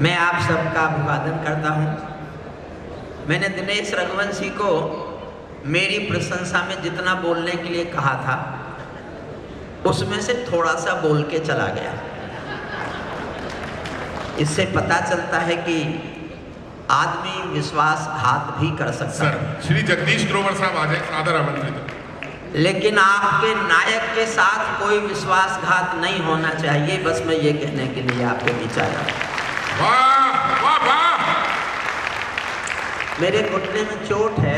मैं आप सबका अभिवादन करता हूं। मैंने दिनेश रघुवंशी को मेरी प्रशंसा में जितना बोलने के लिए कहा था उसमें से थोड़ा सा बोल के चला गया। इससे पता चलता है कि आदमी विश्वासघात भी कर सकता है। सर, श्री जगदीश ग्रोवर साहब आ जाए, सादर आमंत्रित। लेकिन आपके नायक के साथ कोई विश्वासघात नहीं होना चाहिए, बस मैं ये कहने के लिए आपके बीच आया। वाह वाह वाह। मेरे घुटने में चोट है,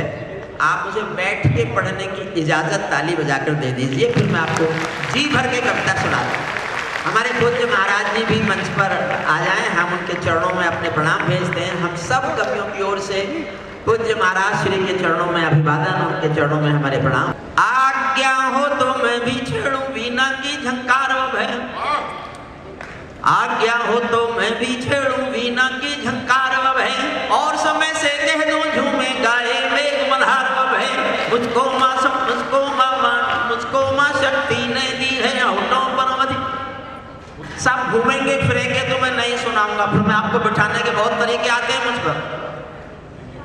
आप मुझे बैठ के पढ़ने की इजाजत ताली बजाकर दे दीजिए, फिर मैं आपको जी भर के कविता सुना दूं। हमारे पूज्य महाराज जी भी मंच पर आ जाएं, हम उनके चरणों में अपने प्रणाम भेजते हैं। हम सब कवियों की ओर से पूज्य महाराज श्री के चरणों में अभिवादन, उनके चरणों में हमारे प्रणाम। आज्ञा हो तो मैं भी छेड़ूं वीणा की झंकार भय, आज्ञा हो तो मैं भी छेड़ूं वीणा की झंकार भय, और समय से कह दूं झूमे गाए मेघ मल्हार भय। मुझको माँ शक्ति ने दी है होठों पर मधि। सब घूमेंगे फिरेंगे तो मैं नहीं सुनाऊंगा, फिर मैं आपको बिठाने के बहुत तरीके आते हैं मुझ पर।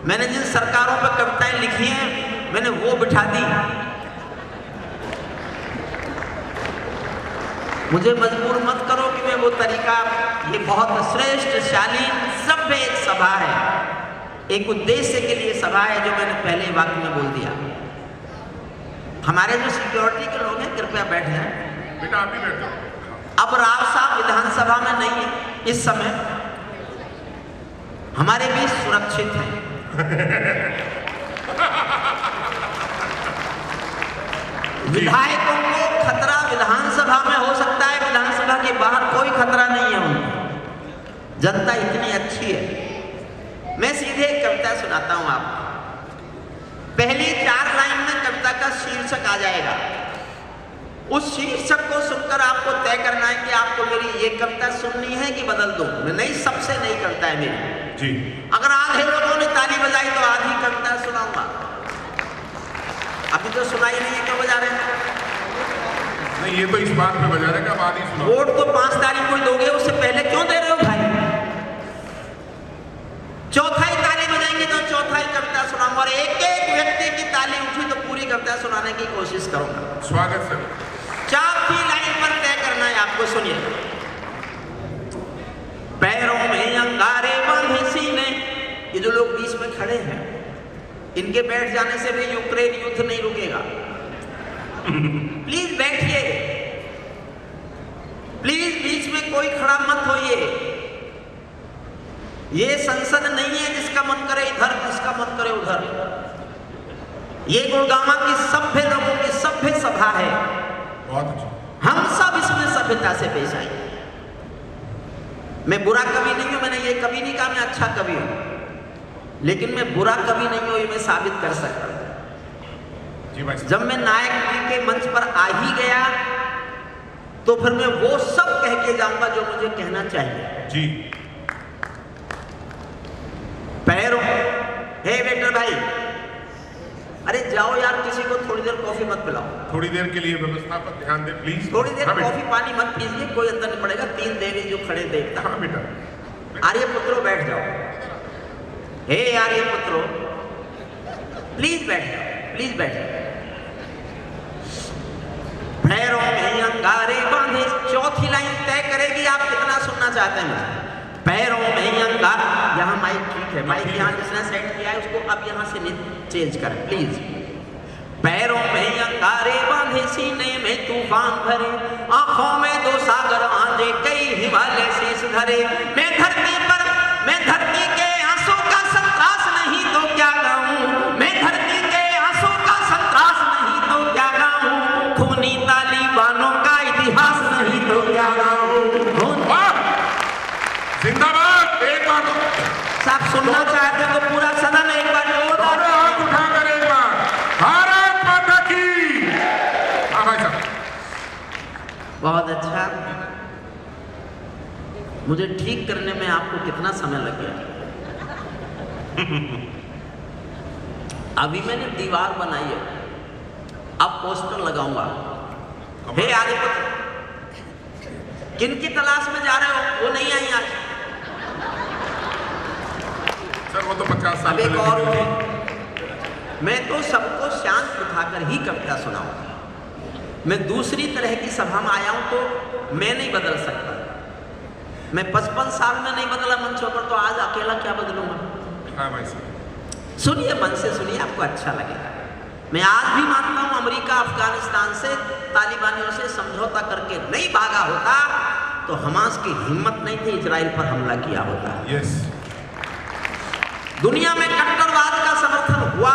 मैंने जिन सरकारों पर कविताएं लिखी हैं मैंने वो बिठा दी। मुझे मजबूर मत करो कि मैं वो तरीका, ये बहुत श्रेष्ठ शालीन सभ्य एक सभा है, एक उद्देश्य के लिए सभा है, जो मैंने पहले वाक्य में बोल दिया। हमारे जो सिक्योरिटी के लोग हैं कृपया बैठ जाएं। बेटा आप भी बैठ जाओ। अब राव साहब विधानसभा में नहीं है इस समय, हमारे बीच सुरक्षित हैं। विधायकों को खतरा विधानसभा में हो सकता है, विधानसभा के बाहर कोई खतरा नहीं है उनको। जनता इतनी अच्छी है। मैं सीधे एक कविता सुनाता हूं आपको। पहली 4 लाइन में कविता का शीर्षक आ जाएगा। उस शीर्षक को सुनकर आपको तय करना है कि आपको मेरी ये कविता सुननी है कि बदल दूं। मैं नहीं, सबसे नहीं कविता है मेरी जी। अगर आधे लोगों ने ताली बजाई तो आधी कविता सुनाऊंगा। अभी तो सुनाई नहीं है, क्यों बजा रहे हैं? नहीं, ये तो इस बात पे बजा रहे कि अब आदि सुनाओ। वोट तो 5 तारीख को दोगे, उससे पहले क्यों दे रहे हो भाई? चौथाई ताली बजाएंगे तो चौथाई कविता सुनाऊंगा, और एक एक व्यक्ति की ताली उठी तो पूरी कविता सुनाने की कोशिश करूंगा। स्वागत सर। चौथी लाइन पर तय करना है आपको, सुनिए। पैरों में अंगारे बांधे सीने, ये जो लोग बीच में खड़े हैं इनके बैठ जाने से भी यूक्रेन युद्ध नहीं रुकेगा। प्लीज बैठिए, प्लीज बीच में कोई खड़ा मत होइए। ये संसद नहीं है जिसका मन करे इधर, जिसका मन करे उधर। ये गुड़गांव की सभ्य लोगों की सभ्य सभा है। बहुत अच्छा। हम सब इसमें सभ्यता से पेश आए। मैं बुरा कवि नहीं हूं, मैंने ये कवि नहीं कहा मैं अच्छा कवि हूं, लेकिन मैं बुरा कवि नहीं हूं, ये मैं साबित कर सकता हूं। जी भाई। जब मैं नायक जी के मंच पर आ ही गया तो फिर मैं वो सब कह के जाऊंगा जो मुझे कहना चाहिए। जी। पैरों, हे वेटर भाई, अरे जाओ यार, किसी को थोड़ी देर कॉफी मत पिलाओ। थोड़ी देर के लिए व्यवस्था पर ध्यान दे प्लीज। थोड़ी देर हाँ कॉफी पानी मत पीजिए, कोई अंतर नहीं पड़ेगा। 3 देवी जो खड़े देखता। हाँ बेटा। आर्य पुत्रो बैठ जाओ। हे आर्य पुत्रो, प्लीज बैठ जाओ, प्लीज बैठ जाओ। पैरों में अंगारे बांधे, चौथी लाइन तय करेगी आप कितना सुनना चाहते हैं। पैरों में अंगार, यहाँ माइक ठीक है, माइक यहाँ जिसने सेट किया है उसको अब यहाँ से चेंज करें प्लीज। पैरों में अंगारे बांधे सीने में तूफान भरे, आंखों में 2 सागर आंधे, कई हिमालय शीश धरे। मैं धरती के आंसू का संतरास नहीं तो क्या गाऊं, मैं धरती के आंसू का संतरास नहीं तो क्या गाऊं, खूनी तालिबानों का इतिहास नहीं तो क्या गाऊं। जिंदाबाद। एक बार साहब सुनना चाहते हैं तो पूरा सदन एक बार जोरदार हाथ उठाकर एक बार भारत माता की। हाँ भाई साहब। बहुत अच्छा। मुझे ठीक करने में आपको कितना समय लग गया? अभी मैंने दीवार बनाई है, अब पोस्टर लगाऊंगा। हे आदिपुत्र, किन की तलाश में जा रहे हो? वो नहीं आई आज। सर वो तो 50 साल अब एक पहले और लिखी है, थी। मैं तो सबको शांत बिठाकर ही कविता सुनाऊंगा। मैं दूसरी तरह की सभा में आया हूं तो मैं नहीं बदल सकता। मैं 55 साल में नहीं बदला मंचों पर, तो आज अकेला क्या बदलूंगा? हाँ भाई साहब, सुनिए, मन से सुनिए, आपको अच्छा लगेगा। मैं आज भी मानता हूं अमेरिका अफगानिस्तान से तालिबानियों से समझौता करके नहीं भागा होता तो हमास की हिम्मत नहीं थी इजराइल पर हमला किया होता। यस, दुनिया में कट्टरवाद का समर्थन हुआ,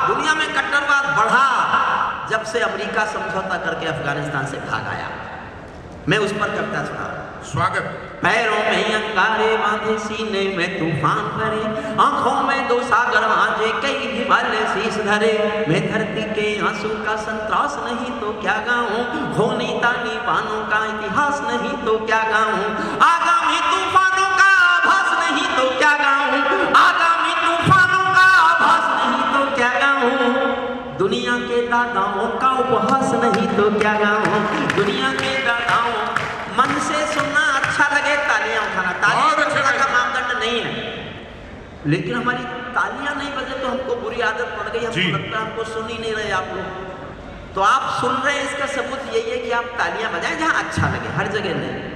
दुनिया में कट्टरवाद बढ़ा जब से अमेरिका समझौता करके अफगानिस्तान से भाग आया। मैं उस पर कविता सुना। स्वागत। पैरों में अंगारे बांधे, सीने में तूफान भरे, आंखों में दो सागर आजे, कई हिमालय शीश धरे। मैं धरती के आंसू का संतरास नहीं तो क्या गाऊं, खोनी तानी बानों का इतिहास नहीं तो क्या गाऊं, आगामी तूफानों का आभास नहीं तो क्या गाऊं, आगामी तूफानों का आभास नहीं तो क्या गाऊं, दुनिया के दादाओं का उपहास नहीं तो क्या गाऊं, दुनिया के दादाओं। मन से सुनना अच्छा लगे, तालियां उठाना, तालियां का मापदंड नहीं है, लेकिन हमारी तालियां नहीं बजे तो हमको बुरी आदत पड़ गई। हमको लगता है हमको सुन ही नहीं रहे आप लोग। तो आप सुन रहे हैं, इसका सबूत यही है कि आप तालियां बजाएं जहां अच्छा लगे, हर जगह नहीं।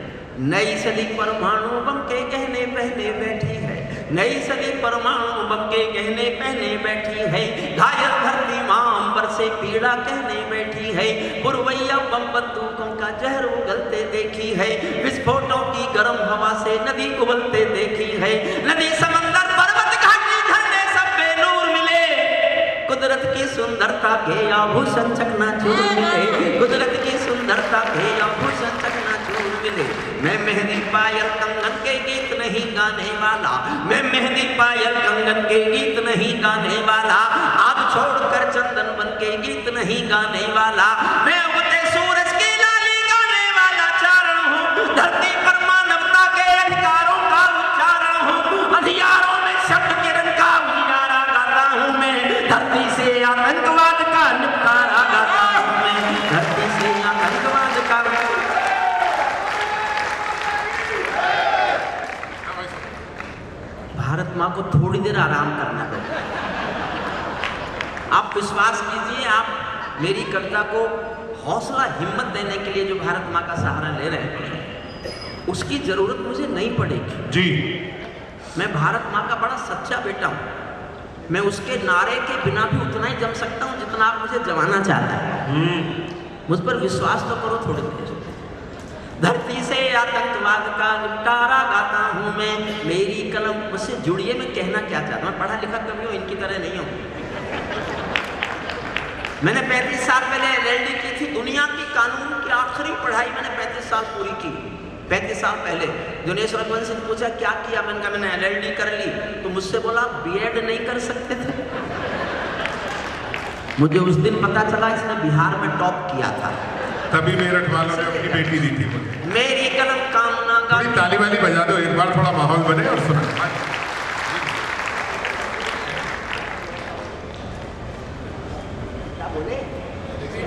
नई सदी परमाणु बम के गहने पहने बैठी है, नई सदी परमाणु बम के गहने पहने बैठी है, घायल धरती मां अंबर से पीड़ा कहने बैठी है, पुरवैया बम बंदूकों का जहर उगलते देखी है, विस्फोटों की गर्म हवा से नदी उबलते देखी है, नदी समंदर पर्वत घाटी झरने सब बेनूर मिले, कुदरत की सुंदरता के आभूषण चकनाचूर मिले, कुदरत की सुंदरता के आभूषण चकनाचूर मिले। मैं मेहंदी पायल कंगन के गीत नहीं गाने वाला, मैं मेहंदी पायल कंगन के गीत नहीं गाने वाला, आग छोड़कर चंदन बन के गीत नहीं गाने वाला, मैं उगते सूरज की लाली गाने वाला चारण हूँ, धरती पर मानवता के अधिकारों का उच्चारण हूँ, अंधियारों में शब्द किरण का उजियारा गाता हूँ मैं, धरती से आतंकवाद का निपटारा गाता हूँ मैं, धरती से आतंकवाद का। भारत माँ को थोड़ी देर आराम करना दो। आप विश्वास कीजिए, आप मेरी कविता को हौसला हिम्मत देने के लिए जो भारत माँ का सहारा ले रहे हैं, उसकी जरूरत मुझे नहीं पड़ेगी जी। मैं भारत माँ का बड़ा सच्चा बेटा हूँ। मैं उसके नारे के बिना भी उतना ही जम सकता हूँ जितना आप मुझे जमाना चाहते हैं। मुझ पर विश्वास तो करो थोड़ी देर। धरती से आतंकवाद का निपटारा गाता हूँ मैं, मेरी कलम उससे जुड़िए। मैं कहना क्या चाहता हूँ, मैं पढ़ा लिखा कवि हूँ, इनकी तरह नहीं हूँ। मैंने 35 साल पहले LLD की थी। दुनिया की कानून की आखिरी पढ़ाई मैंने 35 साल पूरी की। 35 साल पहले दिनेश रघुवंशी ने पूछा क्या किया, मैंने कहा मैंने LLD कर ली। तो मुझसे बोला B.Ed नहीं कर सकते थे। मुझे उस दिन पता चला इसने बिहार में टॉप किया था। तभी मेरठ वालों ने अपनी बेटी दी थी मुझे। मेरी कलम कामना का ताली वाली बजा दो एक बार, थोड़ा माहौल बने और सुना। क्या बोले?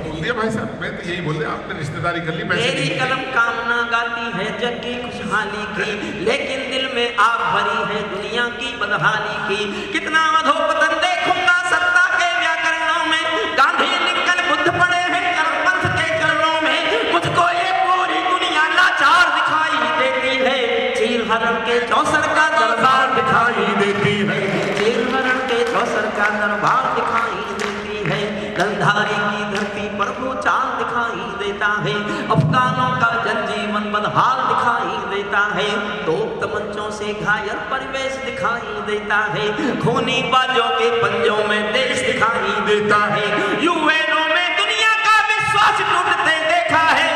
बोल दिया भाई साहब, मैं तो यही बोल दिया, आपने रिश्तेदारी कर ली। मेरी कलम कामना गाती है जग की खुशहाली की, लेकिन दिल में आग भरी है दुनिया की बदहाली की। कितना अधोपतन देखूंगा सत्ता के व्याकरणों में, गांधी निकल बुद्ध पड़े हैं कर्मपंथ के चरणों में। मुझको ये पूरी दुनिया लाचार दिखाई देती है, चीर हरण के चौसर का दरबार दिखाई देती है, चीर हरण के चौसर का दरबार दिखाई देती है। गंधारी की धरती पर वो चांद दिखाई देता है, अफगानों का जनजीवन बदहाल दिखाई देता है। तोप तमंचों से घायल परिवेश दिखाई देता है, खूनी बाजों के पंजों में देश दिखाई देता है। यूएनओ में दुनिया का विश्वास टूटते देखा है।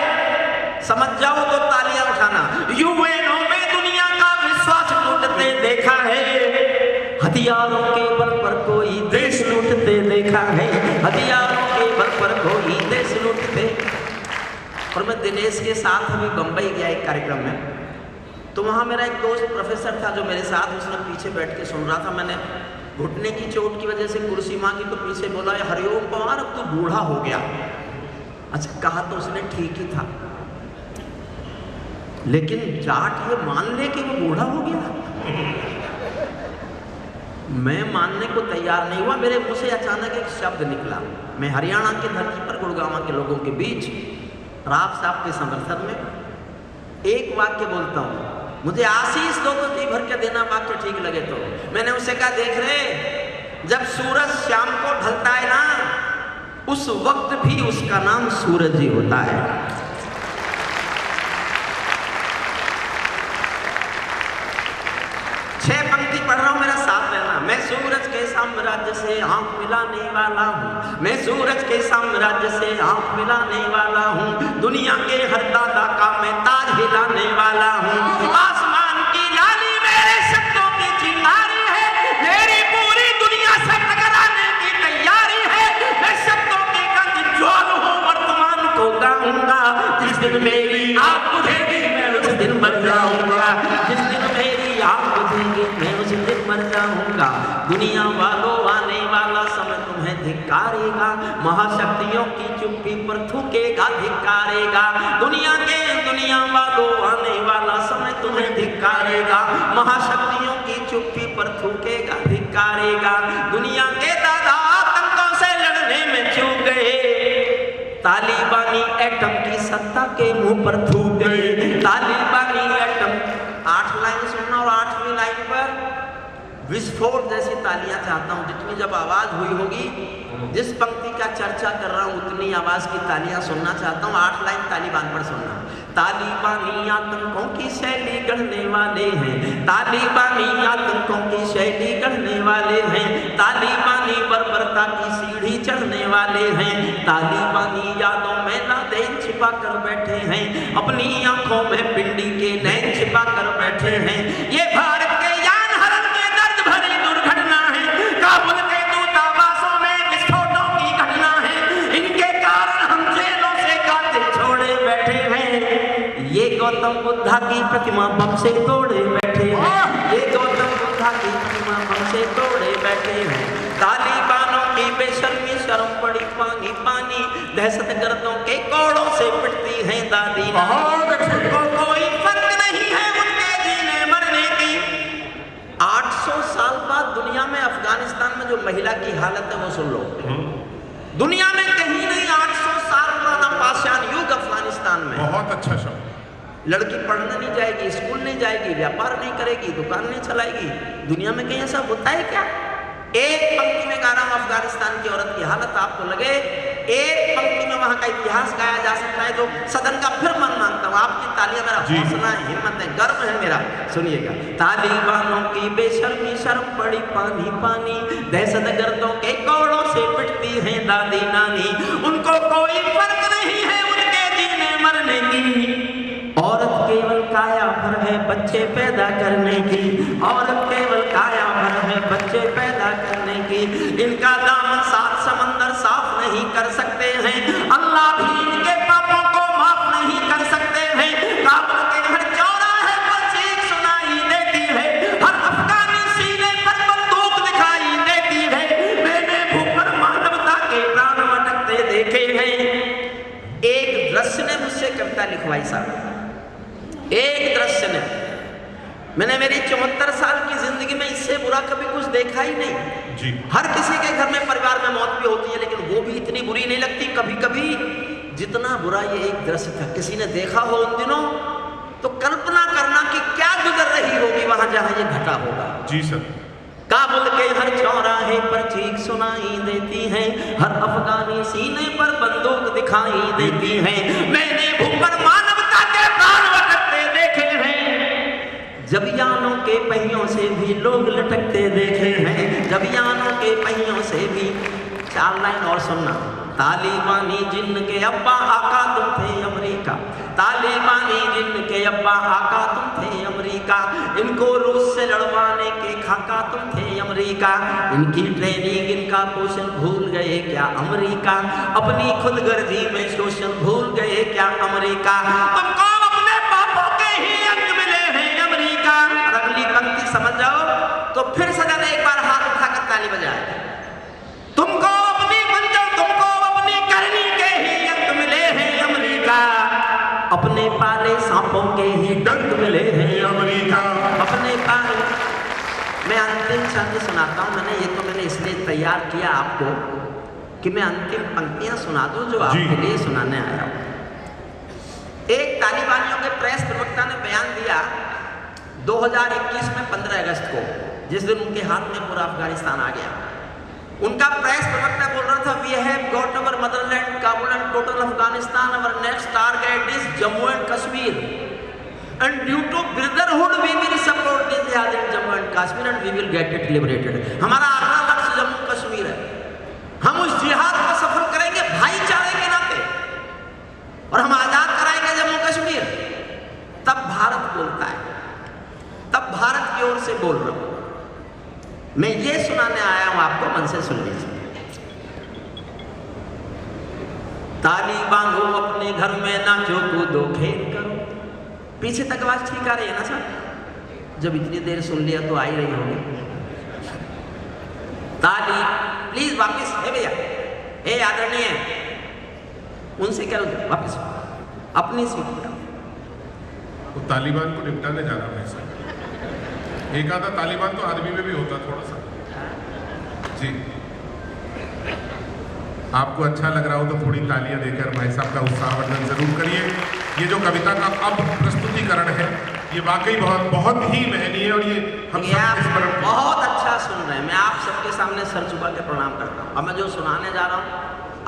समझ जाओ तो तालियां उठाना। यूएनओ में दुनिया का विश्वास टूटते देखा है, हथियारों के बल पर कोई देश लूटते देखा है, हथियारों के बल पर कोई देश लूटते। और मैं दिनेश के साथ अभी बंबई गया एक कार्यक्रम में, तो वहाँ मेरा एक दोस्त प्रोफेसर था जो मेरे साथ, उसने पीछे बैठ के सुन रहा था। मैंने घुटने की चोट की वजह से कुर्सी मांगी तो पीछे बोला हरिओम पवार अब तो बूढ़ा हो गया। अच्छा कहा तो उसने ठीक ही था, लेकिन जाट ये मान ले कि वो बूढ़ा हो गया। मैं मानने को तैयार नहीं हुआ। मेरे मुंह से अचानक एक शब्द निकला। मैं हरियाणा की धरती पर गुड़गांव के लोगों के बीच राव साहब के समर्थन में एक वाक्य बोलता हूँ, मुझे आशीष दो तो जी भर के देना, वाक्य ठीक लगे तो। मैंने उसे कहा, देख रहे, जब सूरज शाम को ढलता है ना, उस वक्त भी उसका नाम सूरज ही होता है। छह पंक्ति पढ़ रहा हूं, मेरा साथ रहना। मैं सूरज के साम्राज्य से आंख मिलाने वाला हूँ, मैं सूरज के साम्राज्य से आंख मिलाने वाला हूँ, दुनिया के हर दादा का मैं ताज हिलाने वाला हूँ। आसमान की लाली मेरे शब्दों की चिंगारी है, मेरी पूरी दुनिया से टकराने की तैयारी है। मैं शब्दों की गंध ज्वाल हूँ, वर्तमान को गाऊंगा। जिस दिन मेरी आँख बुझेगी मैं उस दिन मर जाऊंगा, जिस दिन मेरी आँख बुझेगी मैं उस दिन मर जाऊंगा। दुनिया वालों आने वाला समय तुम्हें धिक्कारेगा, महाशक्तियों की चुप्पी पर थूकेगा, धिक्कारेगा। दुनिया वालों आने वाला समय तुम्हें धिक्कारेगा, महाशक्तियों की चुप्पी पर थूकेगा, धिक्कारेगा। दुनिया के दादा आतंकों से लड़ने में चूक गए, तालिबानी एटम की सत्ता के मुंह पर थूक गए। तालिबानी एटम, 8 लाइन सुनना और 8वीं लाइन पर विस्फोट जैसी तालियां चाहता हूं। जितनी जब आवाज हुई होगी, जिस पंक्ति का चर्चा कर रहा हूं उतनी आवाज की तालियां सुनना चाहता हूं। 8 लाइन तालिबान पर सुनना। तालिबानी आतंकों की शैली गढ़ने वाले हैं, तालिबानी आतंकों की शैली गढ़ने वाले हैं, तालिबानी बर्बरता की सीढ़ी चढ़ने वाले हैं, तालिबानी यादों में नादेन छिपा कर बैठे हैं, अपनी आंखों में पिंडी के नैन छिपा कर बैठे हैं। ये भारत के यान हरण के दर्द भरी दुर्घटना है, काबुल के दूतावासों में विस्फोटों की घटना है। इनके कारण हम जेलों से कातिल छोड़े बैठे हैं। ये गौतम बुद्धा की प्रतिमा बम से तोड़े बैठे हैं, ये गौतम बुद्धा की प्रतिमा बम से तोड़े बैठे हैं। तालिबानों की बेशर्मी शर्म पड़ी पानी पानी, दहशतगर्दों के कोड़ों से पिटती हैं दादी नानी। कोई फर्क नहीं है उनके जीने मरने की। 800 साल बाद दुनिया में अफगानिस्तान में जो महिला की हालत है वो सुन लो। दुनिया में कहीं नहीं, 800 साल पुराना पाषाण युग अफगानिस्तान में। बहुत अच्छा शब्द। लड़की पढ़ने नहीं जाएगी, स्कूल नहीं जाएगी, व्यापार नहीं करेगी, दुकान नहीं चलाएगी। दुनिया में कहीं ऐसा होता है क्या? एक पंक्ति में गा रहा हूं अफगानिस्तान की औरत की हालत, आपको लगे एक पंक्ति में वहां का इतिहास गाया जा सकता है तो सदन का फिर मन मांगता हूं। आपकी तालियां मेरा हौसला है, हिम्मत है, गर्व है मेरा। सुनिएगा। तालिबानों की बेशर्मी शर्म पड़ी पानी पानी, दहशतगर्दों के कोड़ों से पिटती हैं दादी नानी। उनको कोई फर्क नहीं है उनके जीने मरने की। औरत केवल काया भर है बच्चे पैदा करने की, औरत केवल काया भर है बच्चे पैदा करने की। इनका दामन 7 समंदर साफ नहीं कर सकते हैं, अल्लाह भी इनके पापों को माफ नहीं कर सकते हैं। काबुल के हर चौराहे पर चीख सुनाई देती है, हर अफगानी सीने पर बंदूक दिखाई देती है। मैंने भूपर मानवता के प्राण अटकते देखे हैं। एक दृश्य ने मुझसे कविता लिखवाई साहब, एक दृश्य ने। मैंने मेरी 74 साल की जिंदगी में इससे बुरा कभी कुछ देखा ही नहीं जी। हर किसी के घर में परिवार में मौत भी होती है, लेकिन वो भी इतनी बुरी नहीं लगती कभी कभी जितना बुरा ये एक दृश्य था। किसी ने देखा हो उन दिनों तो कल्पना करना कि क्या गुजर रही होगी वहां जहां ये घटा होगा। जी सर। काबुल के हर चौराहे पर चीख सुनाई देती है, हर अफगानी सीने पर बंदूक दिखाई देती है। मैंने भूपर मानवता के प्राण अटकते देखे हैं, जबियानों के पहियों से भी लोग लटकते देखे हैं, जबियानों के पहियों से भी। 4 लाइन और सुनना। तालिबानी जिन्न के अब्बा आका तुम थे अमेरिका, तालिबानी जिन्न के अब्बा आका तुम थे अमेरिका, इनको रूस से लड़वाने के खाका तुम थे अमेरिका। इनकी ट्रेनिंग इनका पोषण भूल गए क्या अमेरिका, अपनी खुदगर्जी में शोषण भूल गए क्या अमेरिका। तुमको अपने पापों के ही अंत मिले हैं अमेरिका। और अगली पंक्ति समझ जाओ तो फिर सदन एक बार हाथ उठाकर ताली बजाए। तुमको अपनी मंजिल, तुमको अपनी करनी के ही अंत मिले हैं अमेरिका, अपने पाले सांपों के ही डंक मिले हैं अमेरिका, अपने पाले। मैं अंतिम शब्द सुनाता हूँ। मैंने इसलिए तैयार किया आपको कि मैं अंतिम पंक्तियां सुना दूं जो आपके लिए सुनाने आया हूँ। एक तालिबानियों के प्रेस प्रवक्ता ने बयान दिया 2021 में 15 अगस्त को, जिस दिन उनके हाथ में पूरा अफगानिस्तान आ गया। उनका प्रेस प्रवक्ता बोल रहा था, we have got our motherland, Kabul and total Afghanistan, our next target is Jammu and Kashmir, and due to brotherhood we will support the jihad in Jammu and Kashmir and we will get it liberated। हमारा अगला लक्ष्य जम्मू कश्मीर है, हम उस जिहाद को सफल करेंगे भाईचारे के नाते और हम आजाद कराएंगे जम्मू कश्मीर। तब भारत बोलता है, तब भारत की ओर से बोल रहा हूं मैं, ये सुनाने आया हूं आपको, मन से सुन लीजिए। तालिबान हो अपने घर में नाचो कूदो खेल करो। पीछे तक आवाज ठीक आ रही है ना सर? जब इतनी देर सुन लिया तो आ ही रही होगी। ताली प्लीज वापस, हे भैया, हे आदरणीय, उनसे क्या वापस अपनी सीट पर। वो तालिबान को निपटाने जा रहा है सर। एक आधा तालिबान तो आदमी में भी होता थोड़ा सा। जी, आपको अच्छा लग रहा हो तो थोड़ी तालियां देकर भाई साहब का उत्साहवर्धन जरूर करिए। ये जो कविता का अब प्रस्तुतिकरण है ये वाकई बहुत ही महनीय है और ये हम सब स्मरण बहुत अच्छा सुन रहे हैं। मैं आप सबके सामने सर झुका के प्रणाम करता हूँ। अब मैं जो सुनाने जा रहा हूँ,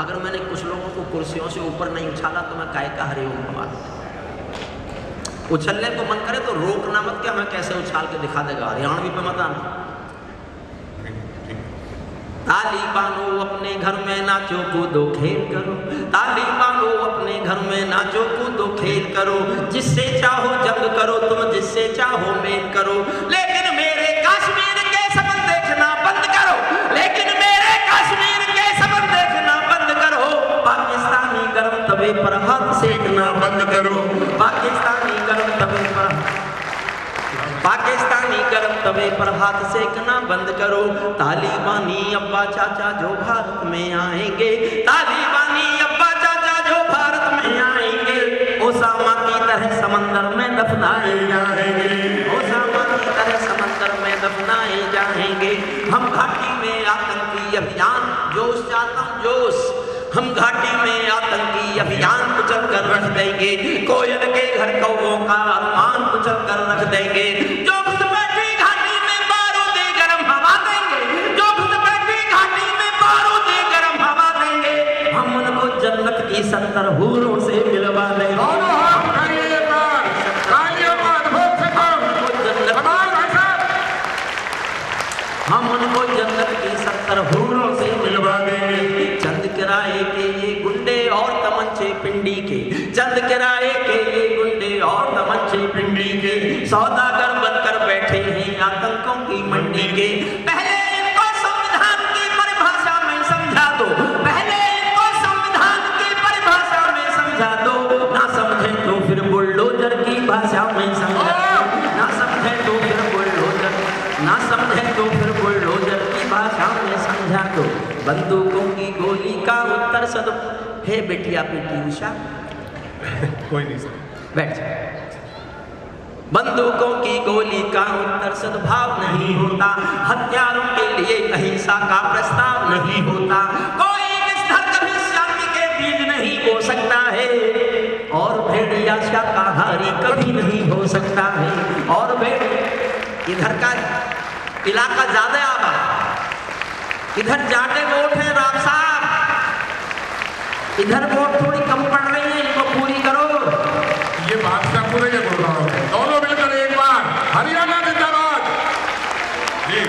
अगर मैंने कुछ लोगों को कुर्सियों से ऊपर नहीं उछाला तो मैं काय का हरिओम भगवान। उछलने को मन करे तो रोकना मत कि हमें कैसे उछाल के दिखा देगा, हरियाणवी पे मत आना। तालिबानो अपने घर में नाचो कूदो खेल करो, तालिबानो अपने घर में नाचो कूदो खेल करो, जिससे चाहो जंग करो तुम, जिससे चाहो मेल करो, लेकिन मेरे कश्मीर के सपन देखना बंद करो, लेकिन मेरे कश्मीर के सपन देखना बंद करो। पाकिस्तानी गर्म तवे पर हाथ सेकना बंद करो, पाकिस्तानी गर्म तवे पर, पाकिस्तानी गर्म तवे पर हाथ सेकना बंद करो। तालिबानी अब्बा चाचा जो भारत में आएंगे, तालिबानी अब्बा चाचा जो भारत में आएंगे, ओसामा की तरह समंदर में दफनाए जाएंगे, ओसामा की तरह समंदर में दफनाए जाएंगे। हम घाटी में आतंकी अभियान, जोश चाहता हूँ जोश, हम घाटी में आतंकी अभियान कुचल कर रख देंगे, कोयल के घर कौवों का अरमान कुचल कर रख देंगे। जो खुद बैठी घाटी में बारूद गरम हवा देंगे, जो खुद बैठी घाटी में बारूद गरम हवा देंगे, हम उनको जन्नत की 70 हूरों से मिलवा देंगे। हम उनको जन्नत की 70 हूरों से मिलवा देंगे। चंद किराए के ये गुंडे और तमंचे पिंडी के, चंद किराए के ये गुंडे और तमंचे पिंडी के, सौदागर बनकर बैठे हैं आतंकों की मंडी के। पहले इनको संविधान की परिभाषा में समझा दो, पहले इनको संविधान की परिभाषा में समझा दो, ना समझे तो फिर बुलडोजर की भाषा में समझा दो, ना समझे तो फिर बुलडोजर, ना समझे तो फिर बुलडोजर की भाषा में समझा दो। बंदूकों की गोली का उत्तर सद, हे बेटिया बेटी उषा, कोई नहीं सर, बैठ जा। बंदूकों की गोली का उत्तर सद्भाव नहीं होता, हथियारों के लिए अहिंसा का प्रस्ताव नहीं होता, कोई विस्तार कभी शांति के बीज नहीं बो सकता है, और भेड़िया शाकाहारी कभी नहीं हो सकता है। और इधर का इलाका ज्यादा आबाद, इधर जाटे वोट है राम साहब, इधर वोट थोड़ी कम पड़ रही है, इनको पूरी करो। ये बादशाह पूरे के बोल रहा हूँ, दोनों मिलकर एक बार हरियाणा जिंदाबाद। जी,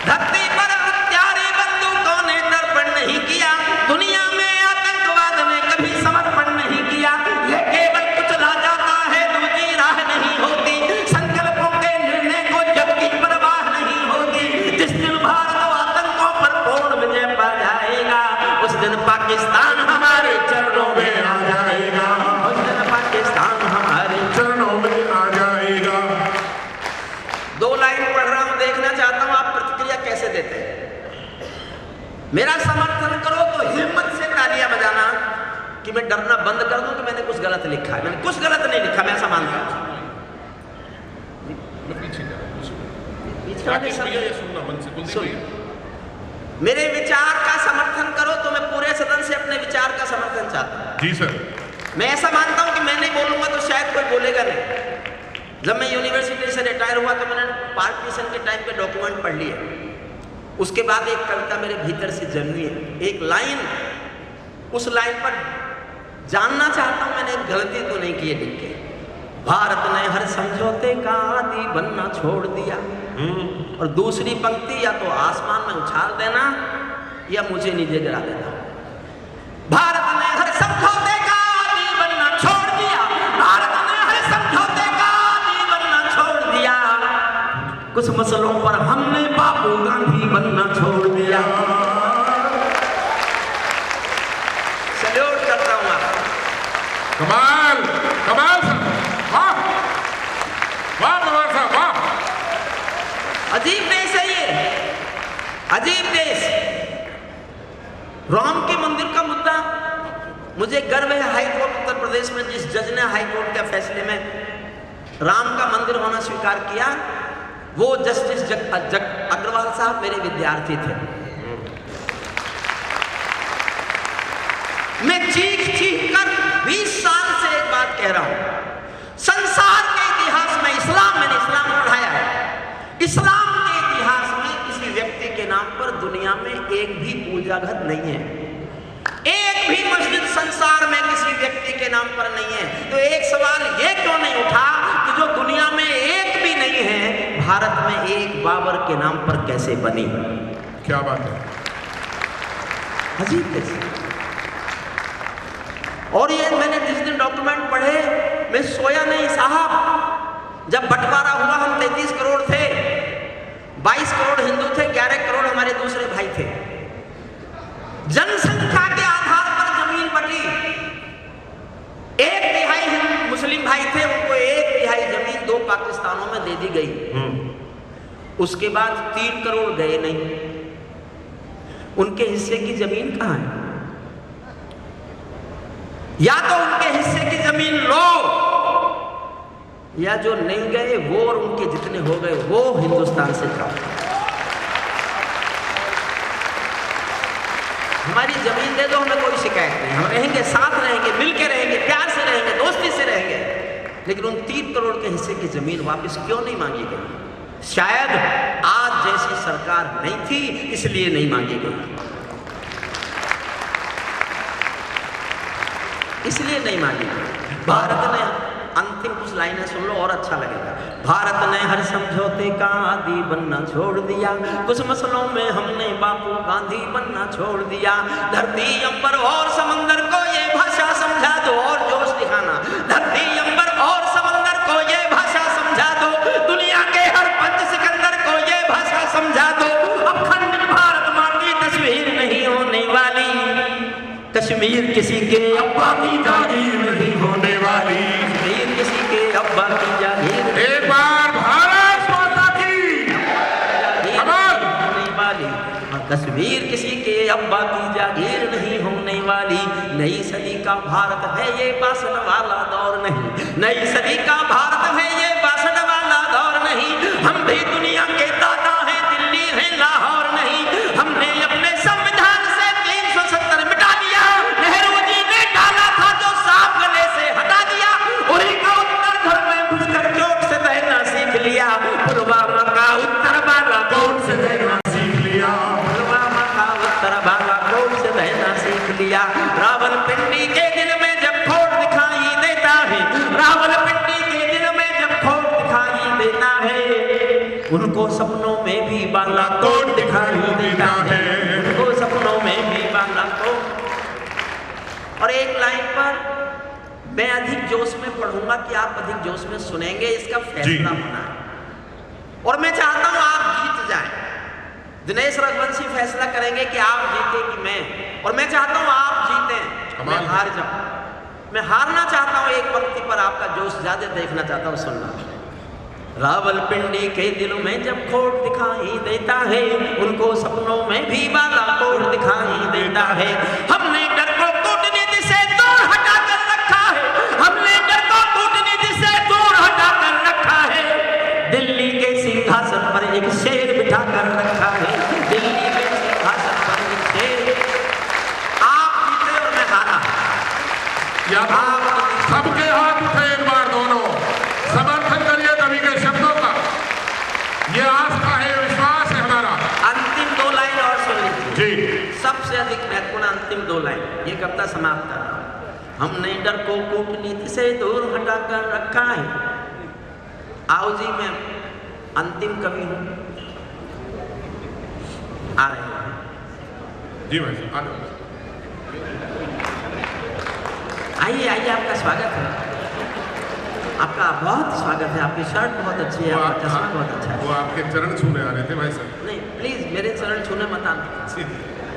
धरती पर हत्यारे बंदूकों ने दर्पण नहीं किया, दुनिया में आतंकवाद ने कभी समर्पण नहीं किया, ये केवल कुचला जाता है, दूसरी राह नहीं होती, संकल्पों के निर्णय को जग की परवाह नहीं होगी। जिस दिन भारत आतंकों पर पूर्ण विजय पा जाएगा, उस दिन पाकिस्तान हमारे चरणों में आ जाएगा, उस दिन पाकिस्तान हमारे चरणों में आ जाएगा। 2 लाइन पढ़ रहा हूं, देखना चाहता हूं आप प्रतिक्रिया कैसे देते हैं। मेरा समर्थन करो तो हिम्मत से तालियां बजाना कि मैं डरना बंद कर दूं कि मैंने कुछ गलत लिखा है। मैंने कुछ गलत नहीं लिखा, मैं ऐसा मानता हूं। बीच वाले राकेश भैया, ये सुनना मन से, कुलदीप सुन। भैया। मेरे विचार का समर्थन करो तो मैं पूरे सदन से अपने विचार का समर्थन चाहता हूँ। जी सर। मैं ऐसा मानता हूँ कि मैं नहीं बोलूंगा तो शायद कोई बोलेगा नहीं। जब मैं यूनिवर्सिटी से रिटायर हुआ तो मैंने पार्टीशन के टाइम पे डॉक्यूमेंट पढ़ लिए। उसके बाद एक कविता मेरे भीतर से जन्मी है, एक लाइन, उस लाइन पर जानना चाहता हूं मैंने गलती तो नहीं की है लिख के। भारत ने हर समझौते का आदी बनना छोड़ दिया। और दूसरी पंक्ति, या तो आसमान में उछाल देना या मुझे नीचे गिरा देना। भारत ने हर समझौते का आदी बनना छोड़ दिया। भारत ने हर समझौते का आदी बनना छोड़ दिया। कुछ मसलों पर हमने बापू गांधी बनना छोड़ दिया। सैल्यूट करता हूं आप। कमाल, कमाल सर, वाह वाह कमाल साहब, वाह। अजीब देश है ये, अजीब देश। राम के मंदिर का मुद्दा, मुझे गर्व है हाई कोर्ट उत्तर प्रदेश में जिस जज ने हाई कोर्ट के फैसले में राम का मंदिर होना स्वीकार किया, वो जस्टिस अग्रवाल साहब मेरे विद्यार्थी थे। मैं चीख चीख कर 20 साल से एक बात कह रहा हूं, संसार के इतिहास में मैंने इस्लाम पढ़ाया है, इस्लाम के इतिहास में किसी व्यक्ति के नाम पर दुनिया में एक भी पूजा घर नहीं है, एक भी मस्जिद संसार में किसी व्यक्ति के नाम पर नहीं है। तो एक सवाल ये क्यों नहीं उठा कि जो दुनिया में एक भी नहीं है, भारत में एक बाबर के नाम पर कैसे बनी? क्या बात है, अजीब कैसे। और ये मैंने जिस दिन डॉक्यूमेंट पढ़े मैं सोया नहीं साहब। जब बंटवारा हुआ हम 33 करोड़ थे, 22 करोड़ हिंदू थे, 11 करोड़ हमारे दूसरे भाई थे। जनसंख्या के आधार पर जमीन बटी। 1/3 मुस्लिम भाई थे, उनको 1/3 जमीन 2 पाकिस्तानों में दे दी गई। उसके बाद 3 करोड़ गए नहीं, उनके हिस्से की जमीन कहां है? या तो उनके हिस्से की जमीन लो, या जो नहीं गए वो और उनके जितने हो गए वो हिंदुस्तान से जाओ। हमारी जमीन दे दो, हमें कोई शिकायत नहीं, हम रहेंगे, साथ रहेंगे, मिलके रहेंगे, प्यार से रहेंगे, दोस्ती से रहेंगे। लेकिन उन 3 करोड़ के हिस्से की जमीन वापस क्यों नहीं मांगी गई? शायद आज जैसी सरकार नहीं थी इसलिए नहीं मांगी गई, इसलिए नहीं मांगी गई। भारत ने, अंतिम कुछ लाइनें सुन लो और अच्छा लगेगा। भारत ने हर समझौते का आदी बनना छोड़ दिया। कुछ मसलों में हमने बापू गांधी बनना छोड़ दिया। धरती अंबर और समंदर को ये भाषा समझा दो, और जोश दिखाना। धरती अंबर और समंदर को ये भाषा समझा दो, दुनिया के हर पंच सिकंदर को ये भाषा समझा दो। अखंड भारत मां की तस्वीर नहीं होने वाली, कश्मीर किसी के अब्बा की जागीर नहीं होने वाली, कश्मीर किसी के अब्बा की जागीर। एक बार भारत माता की कमाल होने वाली, कश्मीर किसी के अब्बा की जागीर नहीं होने वाली। नई सदी का भारत है ये बासठ वाला दौर नहीं, नई सदी का भारत है ये बासठ वाला दौर नहीं। हम भी दुनिया के दादा हैं, दिल्ली है लाहौर नहीं। हमने अपने संविधान से 370 मिटा दिया, नेहरू जी ने डाला था जो साफ गले से हटा दिया। उन्हीं का उत्तर घर में घुसकर चोट से बहना सीख लिया, पुलवामा का उत्तर बालाकोट से बहना सीख लिया, पुलवामा का उत्तर बालाकोट से बहना सीख लिया। रावलपिंडी के दिल में जब खोट दिखाई देता है, रावलपिंडी के दिल में जब खोट दिखाई देता है, उनको सपनों में भी बालाकोट दिखाई देता है, उनको सपनों में भी बालाकोट। और एक लाइन पर मैं अधिक जोश में पढ़ूंगा कि आप अधिक जोश में सुनेंगे, इसका फैसला होना है। और मैं चाहता हूं आप जीत जाएं। दिनेश रघुवंशी फैसला करेंगे कि आप जीते कि मैं, और मैं चाहता हूं आप जीतें, मैं हार जाऊं। मैं हारना चाहता हूं, एक पंक्ति पर आपका जोश ज्यादा देखना चाहता हूं, सुनना। रावलपिंडी के दिलों में जब खोट दिखाई देता है, उनको सपनों में भी बालाकोट दिखाई देता है। हमने डर को कूटनीति से दूर हटा कर रखा है, हमने डर को कूटनीति से दूर हटा कर रखा है। दिल्ली के सिंहासन पर एक शेर बिठा कर रखा है, दिल्ली के सिंहासन पर एक शेर। आप जीते और मैं हारा। या सबके हाथ उठे एक बार दोनों, समर्थन करिए कवि के शब्दों का। ये आस्था है, विश्वास है हमारा। अंतिम 2 लाइन और सुन लीजिए जी। सबसे अधिक महत्वपूर्ण अंतिम 2 लाइन, ये कविता समाप्त कर रहा हूं। हमने डर को कूटनीति से दूर हटा कर रखा है। आओ जी, मैं अंतिम कवि हूं, आ रहे हैं जी भाई साहब, आ जाओ। आइए आइए, आपका स्वागत है, आपका बहुत स्वागत है। आपकी शर्ट बहुत अच्छी है, आपका चश्मा बहुत अच्छा है। वो आपके चरण छूने आ रहे थे भाई साहब। नहीं प्लीज मेरे चरण छूने मत आना। जी।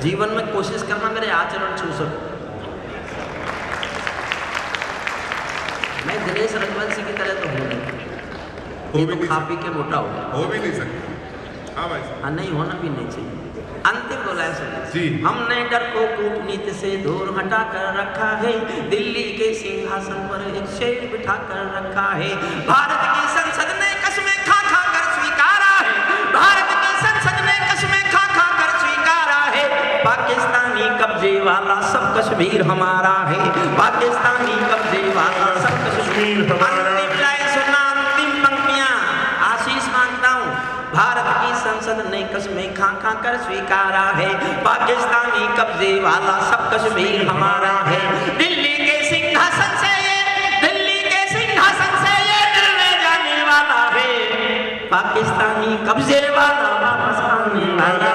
जीवन में कोशिश करना मेरे आचरण छू सकूं। मैं दिनेश रघुवंशी की तरह तो हूँ नहीं, ये तो खा पी के मोटा हो भी नहीं सकते। हाँ भाई साहब। हाँ, नहीं होना भी नहीं चाहिए। अंतिम 2 लाइन सुनिए। जी। हमने डर को कूटनीति से दूर हटा कर रखा है, दिल्ली के सिंहासन पर एक शेर बिठा कर रखा है। भारत की संसद ने कसमें खा खा कर स्वीकारा है, भारत की संसद ने कसमें खा खा कर स्वीकारा है। पाकिस्तानी कब्जे वाला सब कश्मीर हमारा है, पाकिस्तानी कब्जे वाला सब कश्मीर हमारा। अंतिम लाइन सुनना, अंतिम पंक्तियां, आशीष मांगता हूं। भारत की संसद ने कसमें खा खा कर स्वीकारा है, पाकिस्तानी कब्जे वाला सब कश्मीर हमारा है। दिल्ली के सिंहासन से ये, दिल्ली के सिंहासन से ये दिल्ली जाने वाला है, पाकिस्तानी कब्जे वाला वापस आने वाला